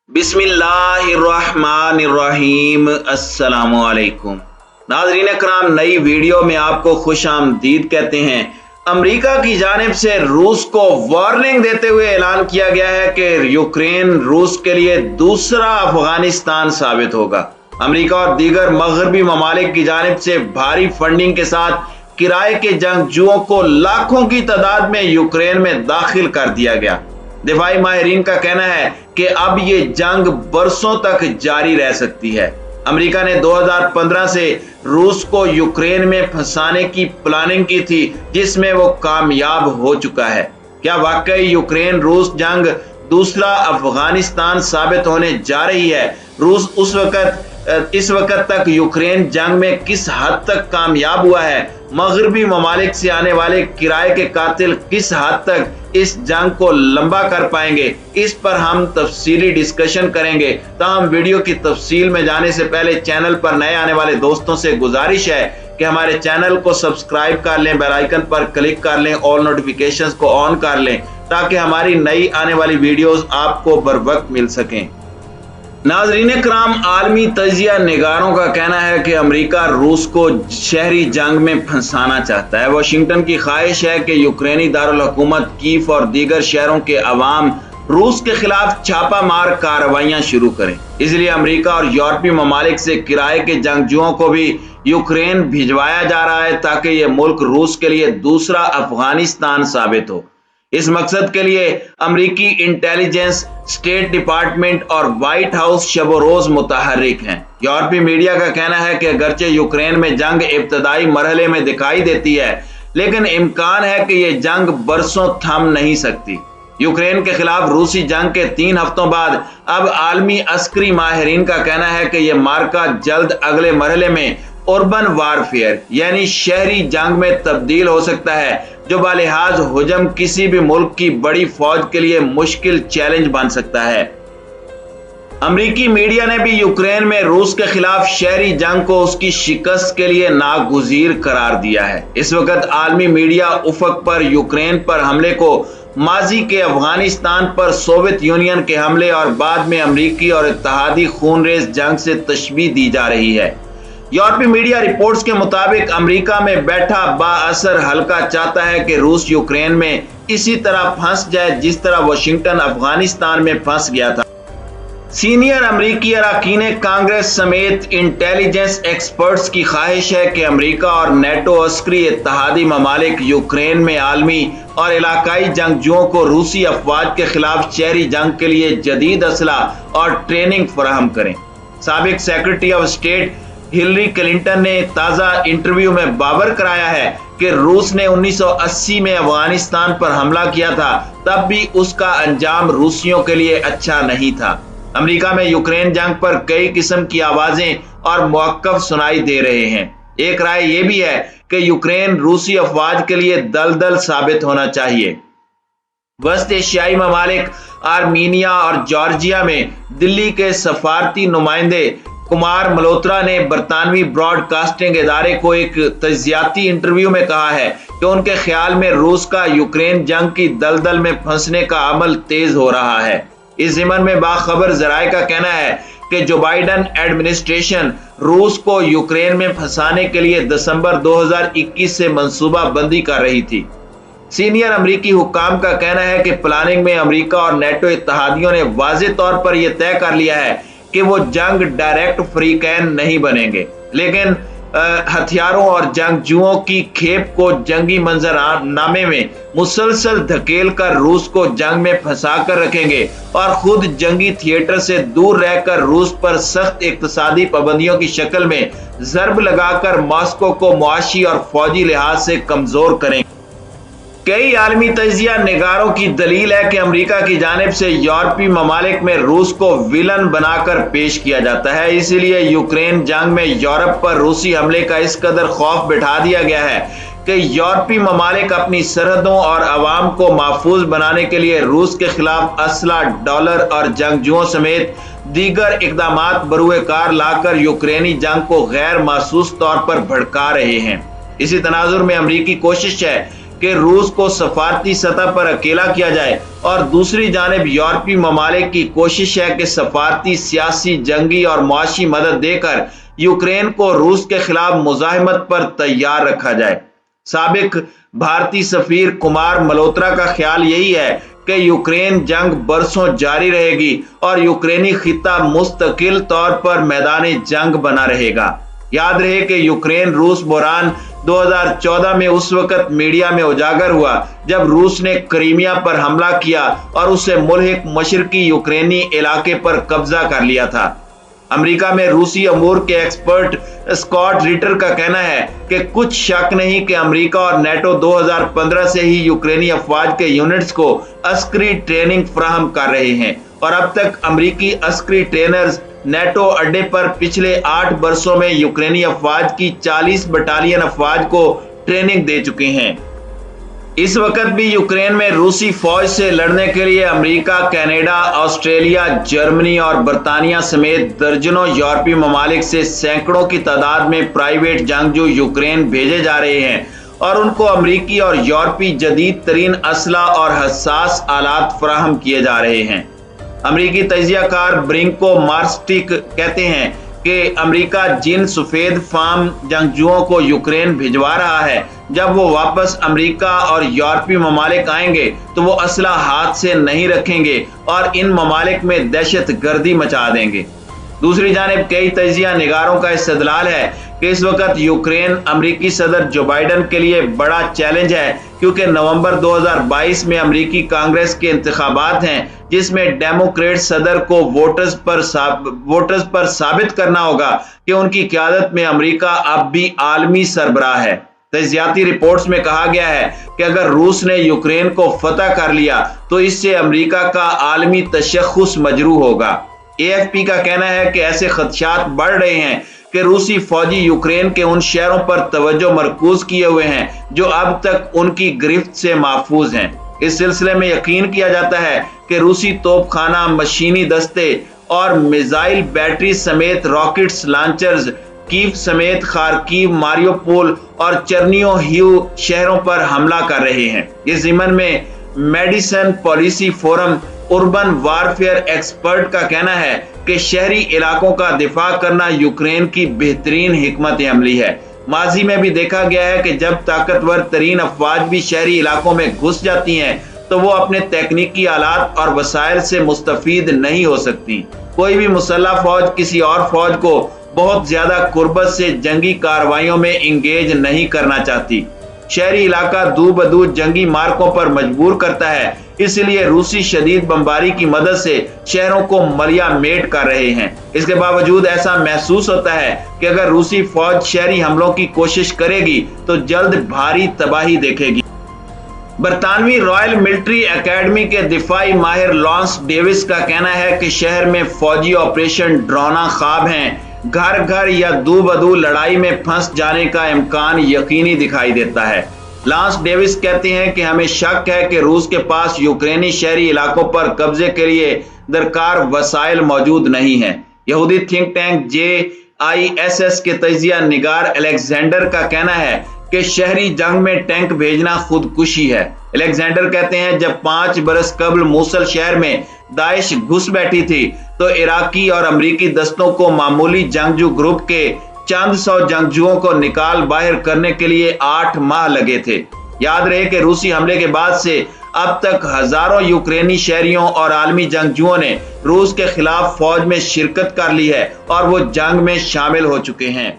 बिस्मिल्लाहिर्रहमानिर्रहीम। अस्सलामुअलैकुम नाज़रीन कराम, नई वीडियो में आपको खुश आमदीद कहते हैं। अमेरिका की जानिब से रूस को वार्निंग देते हुए ऐलान किया गया है कि यूक्रेन रूस के लिए दूसरा अफगानिस्तान साबित होगा। अमेरिका और दीगर मगरबी ममालिक की जानिब से भारी फंडिंग के साथ किराए के जंगजुओं को लाखों की तादाद में यूक्रेन में दाखिल कर दिया गया। दिफाई माहिरीन का कहना है कि अब ये जंग बरसों तक जारी रह सकती है। अमेरिका ने 2015 से रूस को यूक्रेन में फंसाने की प्लानिंग की थी, जिसमें वो कामयाब हो चुका है। क्या वाकई यूक्रेन रूस जंग दूसरा अफगानिस्तान साबित होने जा रही है? रूस इस वक्त तक यूक्रेन जंग में किस हद तक कामयाब हुआ है? मगरबी ममालिक से आने वाले किराए के कातिल किस हद तक इस जंग को लंबा कर पाएंगे? इस पर हम तफसीली डिस्कशन करेंगे। ताहम वीडियो की तफसील में जाने से पहले चैनल पर नए आने वाले दोस्तों से गुजारिश है कि हमारे चैनल को सब्सक्राइब कर लें, बेल आइकन पर क्लिक कर लें, ऑल नोटिफिकेशंस को ऑन कर लें ताकि हमारी नई आने वाली वीडियोस आपको बर वक्त मिल सकें। नाज़रीन कराम, आलमी तजिया निगारों का कहना है कि अमेरिका रूस को शहरी जंग में फंसाना चाहता है। वाशिंगटन की ख्वाहिश है कि यूक्रेनी दारुल हुकूमत कीव और दीगर शहरों के अवाम रूस के खिलाफ छापा मार कार्रवाइयां शुरू करें। इसलिए अमेरिका और यूरोपीय ममालिक से किराए के जंगजुओं को भी यूक्रेन भिजवाया जा रहा है ताकि यह मुल्क रूस के लिए दूसरा अफगानिस्तान साबित हो। इस मकसद के लिए अमेरिकी इंटेलिजेंस, स्टेट डिपार्टमेंट और व्हाइट हाउस शब रोज मुतहर्रिक हैं। यूरोपीय मीडिया का कहना है कि अगरचे यूक्रेन में जंग इब्तदाई मरहले में दिखाई देती है, लेकिन इम्कान है कि यह जंग बरसों थम नहीं सकती। यूक्रेन के खिलाफ रूसी जंग के 3 हफ्तों बाद अब आलमी अस्करी माहिरीन का कहना है कि यह मार्का जल्द अगले मरहले में अर्बन वारफेयर यानी शहरी जंग में तब्दील हो सकता है, जो बालिहाज हुजम किसी भी मुल्क की बड़ी फौज के लिए मुश्किल चैलेंज बन सकता है। अमेरिकी मीडिया ने भी यूक्रेन में रूस के खिलाफ शहरी जंग को उसकी शिकस्त के लिए नागुज़ीर करार दिया है। इस वक्त आलमी मीडिया उफक पर यूक्रेन पर हमले को माजी के अफगानिस्तान पर सोवियत यूनियन के हमले और बाद में अमेरिकी और इत्तेहादी खूनरेज जंग से तशबीह दी जा रही है। यूरोपीय मीडिया रिपोर्ट्स के मुताबिक अमेरिका में बैठा बाअसर हल्का चाहता है कि रूस यूक्रेन में इसी तरह फंस जाए जिस तरह वाशिंगटन अफगानिस्तान में फंस गया था। सीनियर अमेरिकी अरकान कांग्रेस समेत इंटेलिजेंस एक्सपर्ट्स की ख्वाहिश है कि अमेरिका और नेटो अस्करी इत्तेहादी ममालिक यूक्रेन में आलमी और इलाकाई जंगजुओं को रूसी अफवाज के खिलाफ शहरी जंग के लिए जदीद असला और ट्रेनिंग फराहम करें। साबिक secretary of state Hillary Clinton ने ताज़ा इंटरव्यू में बावर कराया है कि रूस ने 1980 में अफगानिस्तान पर हमला किया था, तब भी उसका अंजाम रूसियों के लिए अच्छा नहीं था। अमेरिका में यूक्रेन जंग पर कई किस्म की आवाजें और मौक़िफ़ सुनाई दे रहे हैं। एक राय यह भी है कि यूक्रेन रूसी अफवाज के लिए दलदल साबित होना चाहिए। वस्त एशियाई ममालिक आर्मीनिया और जॉर्जिया में दिल्ली के सफारती नुमाइंदे कुमार मल्होत्रा ने बरतानवी ब्रॉडकास्टिंग इदारे को एक तजियाती इंटरव्यू में कहा है कि उनके ख्याल में रूस का यूक्रेन जंग की दलदल में फंसने का अमल तेज हो रहा है। इस ज़िमन में बाखबर जराये का कहना है कि जो बाइडन एडमिनिस्ट्रेशन रूस को यूक्रेन में फंसाने के लिए दिसंबर 2021 से मंसूबा बंदी कर रही थी। सीनियर अमेरिकी हुक्काम का कहना है कि प्लानिंग में अमेरिका और नेटो इत्तेहादियों ने वाज़ेह तौर पर यह तय कर लिया है कि वो जंग डायरेक्ट फ्रीकैन नहीं बनेंगे, लेकिन हथियारों और जंगजुओं की खेप को जंगी मंजरनामे में मुसलसल धकेल कर रूस को जंग में फंसा कर रखेंगे और खुद जंगी थिएटर से दूर रहकर रूस पर सख्त इक्तिसादी पाबंदियों की शक्ल में जर्ब लगाकर मॉस्को को मुआशी और फौजी लिहाज से कमजोर करेंगे। कई आलमी तजिया निगारों की दलील है कि अमेरिका की जानिब से यूरोपीय ममालिक में रूस को विलन बनाकर पेश किया जाता है। इसीलिए यूक्रेन जंग में यूरोप पर रूसी हमले का इस कदर खौफ बिठा दिया गया है कि यूरोपीय ममालिक अपनी सरहदों और अवाम को महफूज बनाने के लिए रूस के खिलाफ असला, डॉलर और जंगजुओं समेत दीगर इकदामात बरूए कार लाकर यूक्रेनी जंग को गैर महसूस तौर पर भड़का रहे हैं। इसी तनाजुर में अमरीकी कोशिश है कि रूस को सफारती सतह पर अकेला किया जाए, और दूसरी जानिब यूरोपीय ममालिक की कोशिश है कि सफारती, सियासी, जंगी और मुआशी मदद देकर यूक्रेन को रूस के खिलाफ मुजाहिमत पर तैयार रखा जाए। साबिक भारतीय सफीर कुमार मल्होत्रा का ख्याल यही है कि यूक्रेन जंग बरसों जारी रहेगी और यूक्रेनी खिता मुस्तकिल तौर पर मैदान जंग बना रहेगा। याद रहे कि यूक्रेन रूस बहरान 2014 में उस वक्त मीडिया में उजागर हुआ जब रूस ने क्रीमिया पर हमला किया और उससे मुल्हिक मशरकी यूक्रेनी इलाके पर कब्जा कर लिया था। अमेरिका में रूसी अमूर के एक्सपर्ट स्कॉट रिटर का कहना है कि कुछ शक नहीं कि अमेरिका और नेटो 2015 से ही यूक्रेनी अफवाज के यूनिट्स को अस्करी ट्रेनिंग फराहम कर रहे हैं, और अब तक अमेरिकी अस्करी ट्रेनर्स नेटो अड्डे पर पिछले 8 वर्षों में यूक्रेनी अफवाज की 40 बटालियन अफवाज को ट्रेनिंग दे चुके हैं। इस वक्त भी यूक्रेन में रूसी फौज से लड़ने के लिए अमेरिका, कनाडा, ऑस्ट्रेलिया, जर्मनी और बर्तानिया समेत दर्जनों यूरोपीय ममालिक से सैकड़ों की तादाद में प्राइवेट जंगजू यूक्रेन भेजे जा रहे हैं, और उनको अमेरिकी और यूरोपीय जदीद तरीन असला और हसास आलात फराहम किए जा रहे हैं। अमेरिकी तजियाकार ब्रिंको मार्स्टिक कहते हैं कि अमेरिका जिन सफेद फार्म जंगजुओं को यूक्रेन भिजवा रहा है, जब वो वापस अमेरिका और यूरोपीय ममालिक आएंगे तो वो असला हाथ से नहीं रखेंगे और इन ममालिक में दहशत गर्दी मचा देंगे। दूसरी जानिब कई तजिया निगारों का इस्तदलाल है कि इस वक्त यूक्रेन अमेरिकी सदर जो बाइडन के लिए बड़ा चैलेंज है, क्योंकि नवंबर 2022 में अमेरिकी कांग्रेस के इंतखाबात हैं जिसमें डेमोक्रेट सदर को वोटर्स पर साबित करना होगा कि उनकी क़यादत में अमेरिका अब भी आलमी सरबराह है। तजियाती रिपोर्ट्स में कहा गया है कि अगर रूस ने यूक्रेन को फतह कर लिया तो इससे अमेरिका का आलमी तशख्खुस मजरू होगा। AFP का कहना है कि ऐसे खदशात बढ़ रहे हैं कि रूसी फौजी यूक्रेन के उन शहरों पर तवज्जो मरकूज किए हुए हैं जो अब तक उनकी गिरफ्त से महफूज हैं। इस सिलसिले में यकीन किया जाता है कि रूसी तोपखाना, मशीनी दस्ते और मिसाइल बैटरी समेत रॉकेट्स लॉन्चर्स कीव समेत खार्किव, मारियोपोल और चर्नियोहिव शहरों पर हमला कर रहे हैं। इस ज़िमन में Madison policy forum urban warfare expert का कहना है कि शहरी इलाकों का दिफा करना यूक्रेन की बेहतरीन हिकमत अमली है। माजी में भी देखा गया है कि जब ताकतवर तरीन अफवाज भी शहरी इलाकों में घुस जाती हैं तो वो अपने तकनीकी आलात और वसाइल से मुस्तफीद नहीं हो सकती। कोई भी मुसल्लह फौज किसी और फौज को बहुत ज्यादा कुर्बत से जंगी कार्रवाइयों में इंगेज नहीं करना चाहती। शहरी इलाका दू बदू जंगी मार्कों पर मजबूर करता है, इसलिए रूसी शदीद बमबारी की मदद से शहरों को मलिया मेट कर रहे हैं। इसके बावजूद ऐसा महसूस होता है कि अगर रूसी फौज शहरी हमलों की कोशिश करेगी तो जल्द भारी तबाही देखेगी। बरतानवी रॉयल मिलिट्री एकेडमी के दिफाई माहिर लॉन्स डेविस का कहना है कि शहर में फौजी ऑपरेशन डरावना ख्वाब हैं। घर घर या दू बदू लड़ाई में फंस जाने का इम्कान यकीनी दिखाई देता है। लॉन्स डेविस कहते हैं कि हमें शक है कि रूस के पास यूक्रेनी शहरी इलाकों पर कब्जे के लिए दरकार वसाइल मौजूद नहीं है। यहूदी थिंक टैंक JISS के तजिया निगार अलेक्जेंडर का कहना है कि शहरी जंग में टैंक भेजना खुदकुशी है। अलेक्जेंडर कहते हैं जब 5 बरस कबल मूसल शहर में दाइश घुस बैठी थी तो इराकी और अमरीकी दस्तों को मामूली जंगजू ग्रुप के चंद सौ जंगजुओं को निकाल बाहर करने के लिए 8 माह लगे थे। याद रहे कि रूसी हमले के बाद से अब तक हजारों यूक्रेनी शहरियों और आलमी जंगजुओं ने रूस के खिलाफ फौज में शिरकत कर ली है और वो जंग में शामिल हो चुके हैं।